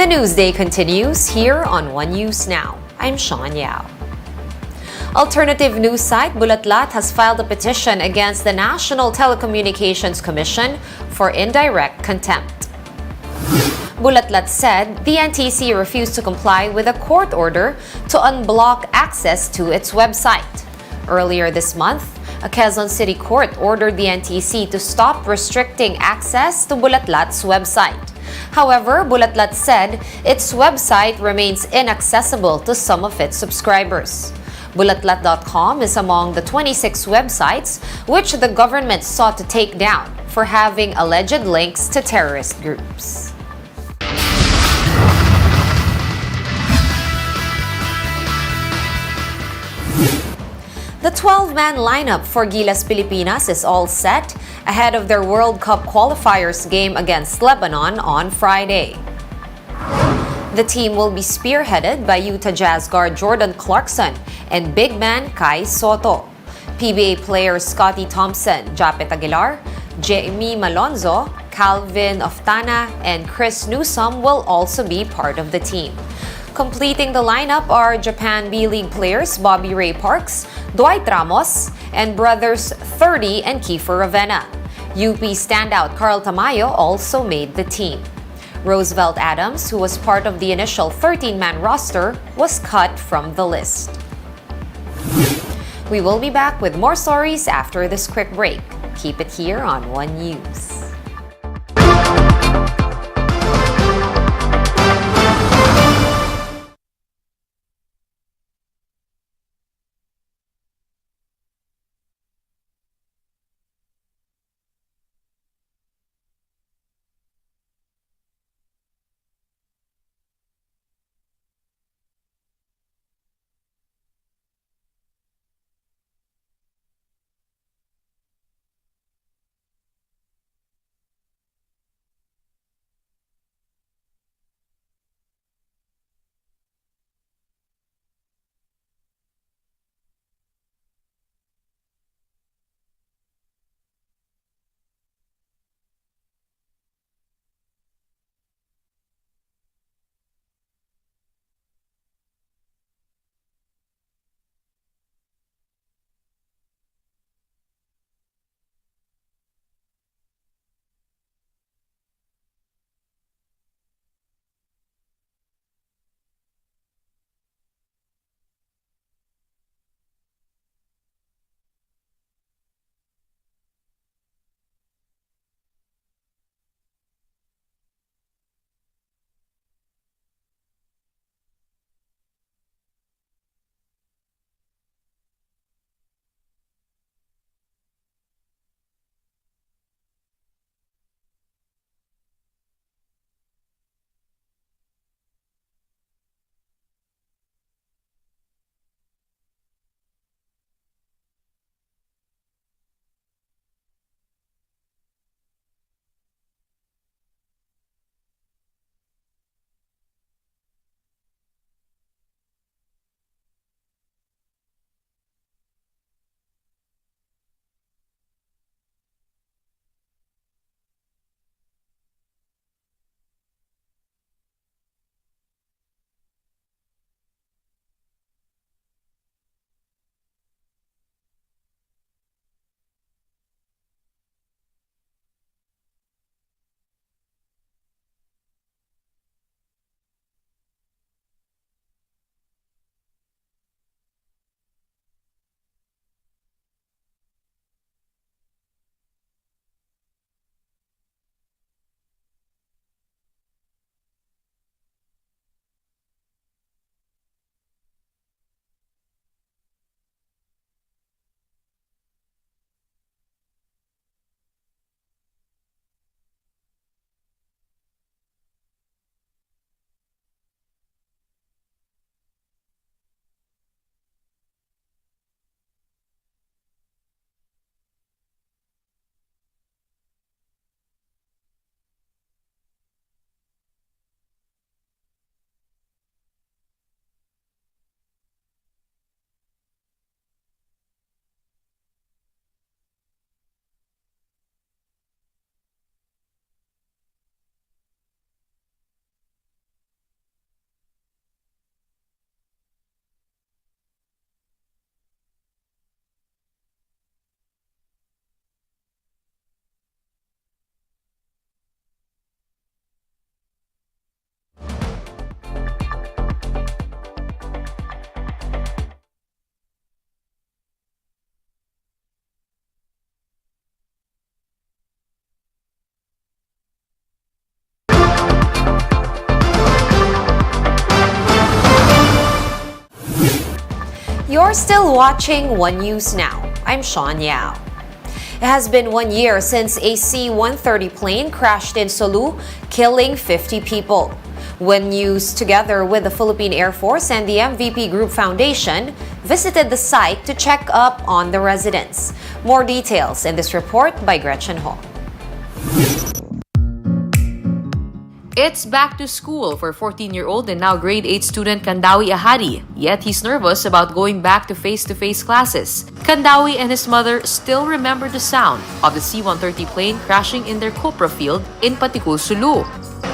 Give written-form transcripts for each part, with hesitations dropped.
The Newsday continues here on One News Now. I'm Sean Yao. Alternative news site Bulatlat has filed a petition against the National Telecommunications Commission for indirect contempt. Bulatlat said the NTC refused to comply with a court order to unblock access to its website. Earlier this month, a Quezon City court ordered the NTC to stop restricting access to Bulatlat's website. However, Bulatlat said its website remains inaccessible to some of its subscribers. Bulatlat.com is among the 26 websites which the government sought to take down for having alleged links to terrorist groups. The 12-man lineup for Gilas Pilipinas is all set ahead of their World Cup qualifiers game against Lebanon on Friday. The team will be spearheaded by Utah Jazz guard Jordan Clarkson and big man Kai Soto. PBA players Scotty Thompson, Japet Aguilar, Jamie Malonzo, Calvin Oftana, and Chris Newsome will also be part of the team. Completing the lineup are Japan B-League players Bobby Ray Parks, Dwight Ramos, and brothers 30 and Kiefer Ravenna. UP standout Carl Tamayo also made the team. Roosevelt Adams, who was part of the initial 13-man roster, was cut from the list. We will be back with more stories after this quick break. Keep it here on One News. You're still watching One News Now. I'm Sean Yao. It has been 1 year since a C-130 plane crashed in Sulu, killing 50 people. One News, together with the Philippine Air Force and the MVP Group Foundation, visited the site to check up on the residents. More details in this report by Gretchen Ho. It's back to school for 14-year-old and now grade 8 student Kandawi Ahadi, yet he's nervous about going back to face-to-face classes. Kandawi and his mother still remember the sound of the C-130 plane crashing in their copra field in Patikul, Sulu.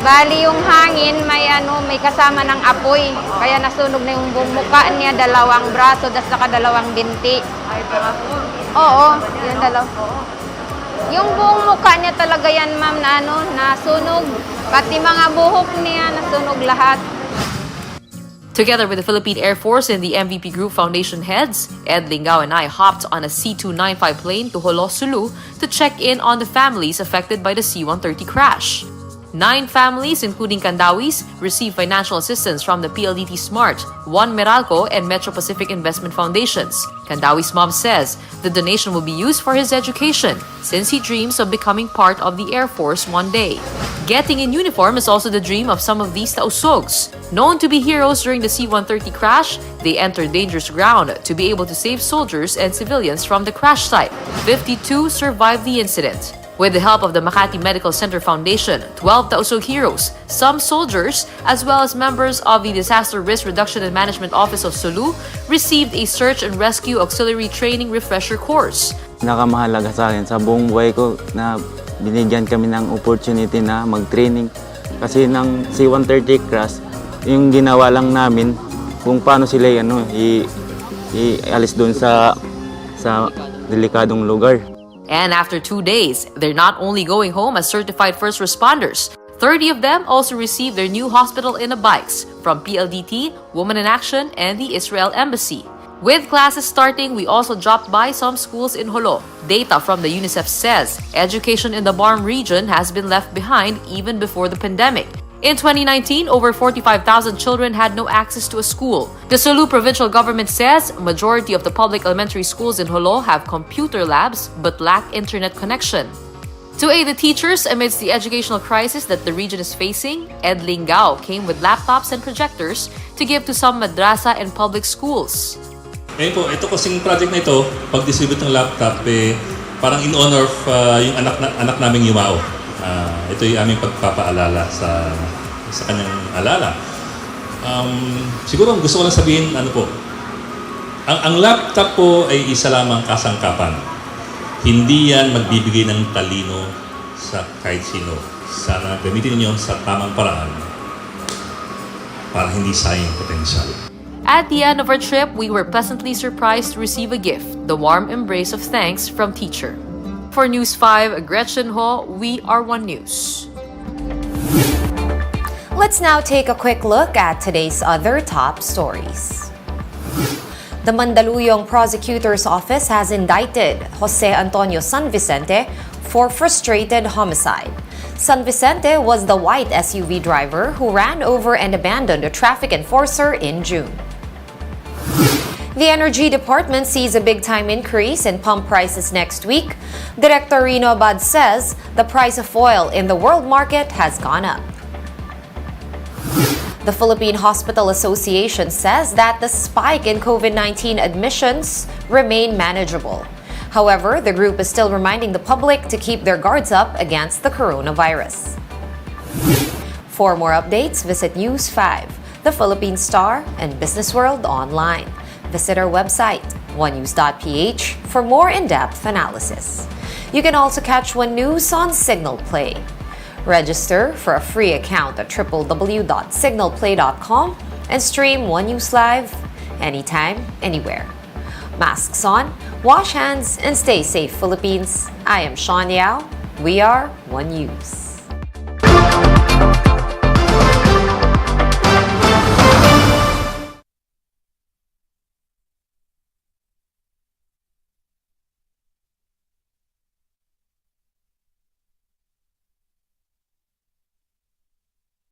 Bali yung hangin, may kasama ng apoy. Kaya nasunog na yung buong mukha niya, dalawang braso, das saka dalawang binti. Oo, yung dalaw. Yung buong mukha niya talaga yan, ma'am, na nasunog. Pati mga buhok niya, nasunog lahat. Together with the Philippine Air Force and the MVP Group Foundation heads, Ed Lingao and I hopped on a C-295 plane to Jolo, Sulu to check in on the families affected by the C-130 crash. 9 families, including Kandawi's, received financial assistance from the PLDT Smart, One Meralco, and Metro Pacific Investment Foundations. Kandawi's mom says the donation will be used for his education since he dreams of becoming part of the Air Force one day. Getting in uniform is also the dream of some of these tausogs. Known to be heroes during the C-130 crash, they entered dangerous ground to be able to save soldiers and civilians from the crash site. 52 survived the incident. With the help of the Makati Medical Center Foundation, 12 Tausog heroes, some soldiers, as well as members of the Disaster Risk Reduction and Management Office of Sulu, received a search and rescue auxiliary training refresher course. Nakamahalaga sa akin sa buong buhay ko na binigyan kami ng opportunity na mag-training. Kasi ng C-130 crash, yung ginawa lang namin kung paano sila ialis doon sa delikadong lugar. And after 2 days, they're not only going home as certified first responders, 30 of them also received their new hospital in a bikes from PLDT, Women in Action, and the Israel Embassy. With classes starting, we also dropped by some schools in Jolo. Data from the UNICEF says education in the Barm region has been left behind even before the pandemic. In 2019, over 45,000 children had no access to a school. The Sulu provincial government says a majority of the public elementary schools in Jolo have computer labs but lack internet connection. To aid the teachers amidst the educational crisis that the region is facing, Ed Lingao came with laptops and projectors to give to some madrasa and public schools. Ngayon po, ito kasing project na ito, pag-distribute ng laptop, parang in honor of yung anak naming Yumao. Ito yung aming pagpapaalala sa kanyang alala. Siguro gusto ko lang sabihin, ang laptop po ay isa lamang kasangkapan. Hindi yan magbibigay ng talino sa kahit sino. Sana gamitin niyo sa tamang paraan para hindi sayang potensyal. At the end of our trip, we were pleasantly surprised to receive a gift, the warm embrace of thanks from teacher. For News 5, Gretchen Ho, we are One News. Let's now take a quick look at today's other top stories. The Mandaluyong Prosecutor's Office has indicted Jose Antonio San Vicente for frustrated homicide. San Vicente was the white SUV driver who ran over and abandoned a traffic enforcer in June. The Energy Department sees a big-time increase in pump prices next week. Director Rino Abad says the price of oil in the world market has gone up. The Philippine Hospital Association says that the spike in COVID-19 admissions remain manageable. However, the group is still reminding the public to keep their guards up against the coronavirus. For more updates, visit News 5, the Philippine Star, and Business World online. Visit our website, onenews.ph, for more in-depth analysis. You can also catch One News on Signal Play. Register for a free account at www.signalplay.com and stream One News Live anytime, anywhere. Masks on, wash hands, and stay safe, Philippines. I am Sean Yao. We are One News.